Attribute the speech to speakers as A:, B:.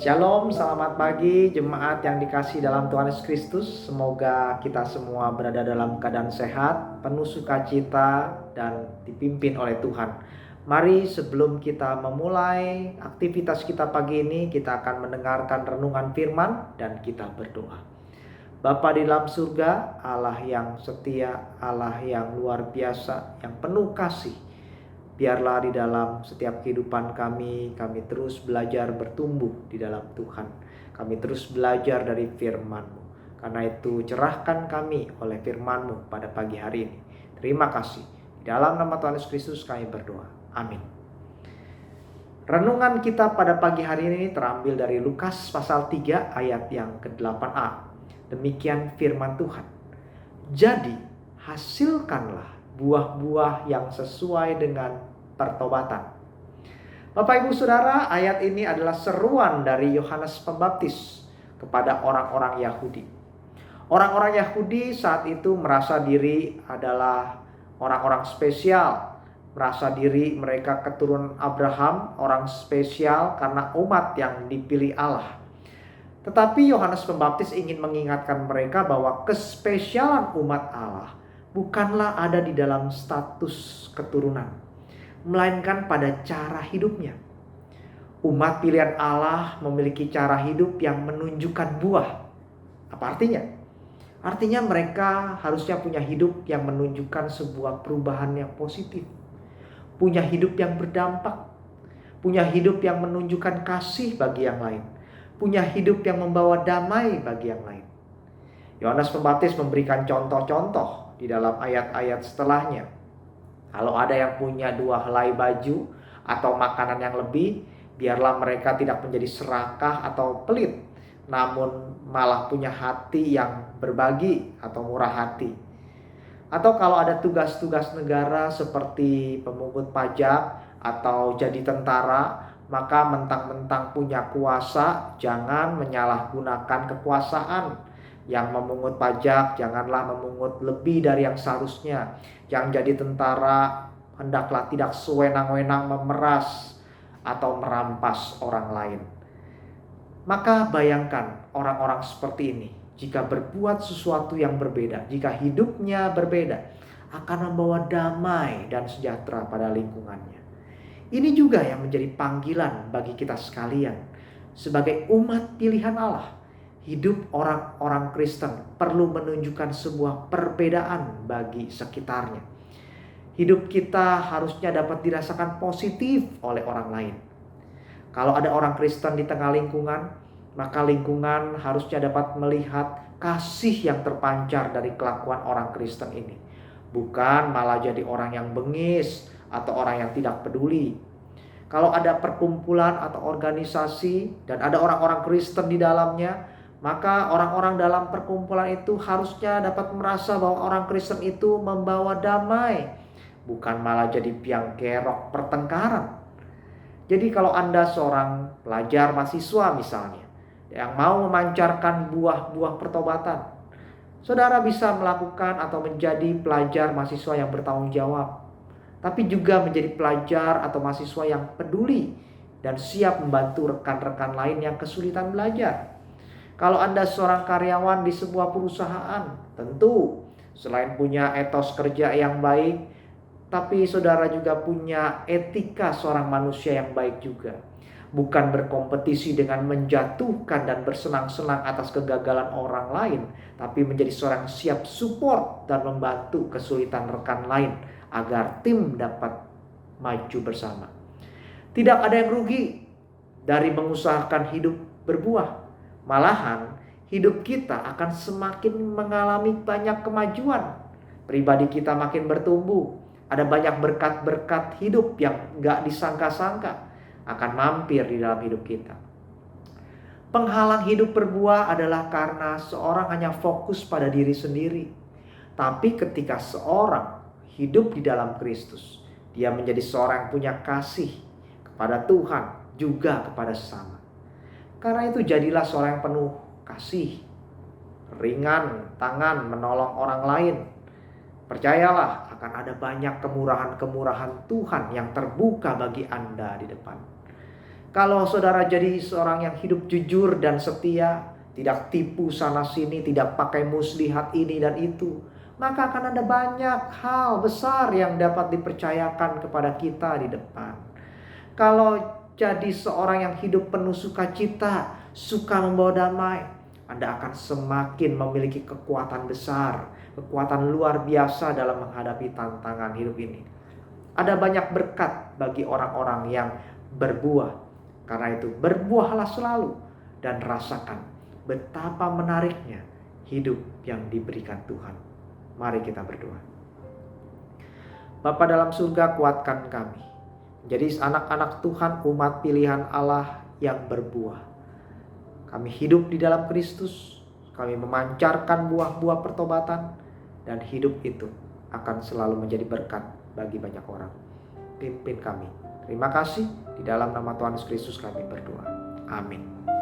A: Shalom, selamat pagi jemaat yang dikasihi dalam Tuhan Yesus Kristus. Semoga kita semua berada dalam keadaan sehat, penuh sukacita, dan dipimpin oleh Tuhan. Mari sebelum kita memulai aktivitas kita pagi ini, kita akan mendengarkan renungan firman dan kita berdoa. Bapa di dalam surga, Allah yang setia, Allah yang luar biasa, yang penuh kasih. Biarlah di dalam setiap kehidupan kami terus belajar bertumbuh di dalam Tuhan. Kami terus belajar dari firman-Mu. Karena itu cerahkan kami oleh firman-Mu pada pagi hari ini. Terima kasih. Di dalam nama Tuhan Yesus Kristus kami berdoa. Amin. Renungan kita pada pagi hari ini terambil dari Lukas pasal 3 ayat yang ke-8a. Demikian firman Tuhan. Jadi hasilkanlah buah-buah yang sesuai dengan pertobatan. Bapak Ibu Saudara, ayat ini adalah seruan dari Yohanes Pembaptis kepada orang-orang Yahudi. Orang-orang Yahudi saat itu merasa diri adalah orang-orang spesial, merasa diri mereka keturunan Abraham, orang spesial karena umat yang dipilih Allah. Tetapi Yohanes Pembaptis ingin mengingatkan mereka bahwa kespesialan umat Allah bukanlah ada di dalam status keturunan, melainkan pada cara hidupnya. Umat pilihan Allah memiliki cara hidup yang menunjukkan buah. Apa artinya? Artinya mereka harusnya punya hidup yang menunjukkan sebuah perubahan yang positif. Punya hidup yang berdampak. Punya hidup yang menunjukkan kasih bagi yang lain. Punya hidup yang membawa damai bagi yang lain. Yohanes Pembaptis memberikan contoh-contoh di dalam ayat-ayat setelahnya. Kalau ada yang punya 2 helai baju atau makanan yang lebih, biarlah mereka tidak menjadi serakah atau pelit, namun malah punya hati yang berbagi atau murah hati. Atau kalau ada tugas-tugas negara seperti pemungut pajak atau jadi tentara, maka mentang-mentang punya kuasa, jangan menyalahgunakan kekuasaan. Yang memungut pajak, janganlah memungut lebih dari yang seharusnya. Yang jadi tentara, hendaklah tidak sewenang-wenang memeras atau merampas orang lain. Maka bayangkan orang-orang seperti ini, jika berbuat sesuatu yang berbeda, jika hidupnya berbeda, akan membawa damai dan sejahtera pada lingkungannya. Ini juga yang menjadi panggilan bagi kita sekalian. Sebagai umat pilihan Allah, hidup orang-orang Kristen perlu menunjukkan sebuah perbedaan bagi sekitarnya. Hidup kita harusnya dapat dirasakan positif oleh orang lain. Kalau ada orang Kristen di tengah lingkungan, maka lingkungan harusnya dapat melihat kasih yang terpancar dari kelakuan orang Kristen ini. Bukan malah jadi orang yang bengis atau orang yang tidak peduli. Kalau ada perkumpulan atau organisasi dan ada orang-orang Kristen di dalamnya, maka orang-orang dalam perkumpulan itu harusnya dapat merasa bahwa orang Kristen itu membawa damai, bukan malah jadi biang kerok pertengkaran. Jadi kalau Anda seorang pelajar mahasiswa misalnya, yang mau memancarkan buah-buah pertobatan, saudara bisa melakukan atau menjadi pelajar mahasiswa yang bertanggung jawab, tapi juga menjadi pelajar atau mahasiswa yang peduli dan siap membantu rekan-rekan lain yang kesulitan belajar. Kalau Anda seorang karyawan di sebuah perusahaan, tentu selain punya etos kerja yang baik, tapi saudara juga punya etika seorang manusia yang baik juga. Bukan berkompetisi dengan menjatuhkan dan bersenang-senang atas kegagalan orang lain, tapi menjadi seorang siap support dan membantu kesulitan rekan lain agar tim dapat maju bersama. Tidak ada yang rugi dari mengusahakan hidup berbuah. Malahan hidup kita akan semakin mengalami banyak kemajuan. Pribadi kita makin bertumbuh. Ada banyak berkat-berkat hidup yang gak disangka-sangka akan mampir di dalam hidup kita. Penghalang hidup berbuah adalah karena seorang hanya fokus pada diri sendiri. Tapi ketika seorang hidup di dalam Kristus, dia menjadi seorang yang punya kasih kepada Tuhan juga kepada sesama. Karena itu jadilah seorang yang penuh kasih, ringan tangan menolong orang lain. Percayalah akan ada banyak kemurahan-kemurahan Tuhan yang terbuka bagi Anda di depan. Kalau saudara jadi seorang yang hidup jujur dan setia, tidak tipu sana sini, tidak pakai muslihat ini dan itu, maka akan ada banyak hal besar yang dapat dipercayakan kepada kita di depan. Kalau jadi seorang yang hidup penuh sukacita, suka membawa damai, Anda akan semakin memiliki kekuatan besar, kekuatan luar biasa dalam menghadapi tantangan hidup ini. Ada banyak berkat bagi orang-orang yang berbuah. Karena itu berbuahlah selalu dan rasakan betapa menariknya hidup yang diberikan Tuhan. Mari kita berdoa. Bapa dalam surga, kuatkan kami jadi anak-anak Tuhan, umat pilihan Allah yang berbuah. Kami hidup di dalam Kristus, kami memancarkan buah-buah pertobatan, dan hidup itu akan selalu menjadi berkat bagi banyak orang. Pimpin kami. Terima kasih, di dalam nama Tuhan Yesus Kristus kami berdoa. Amin.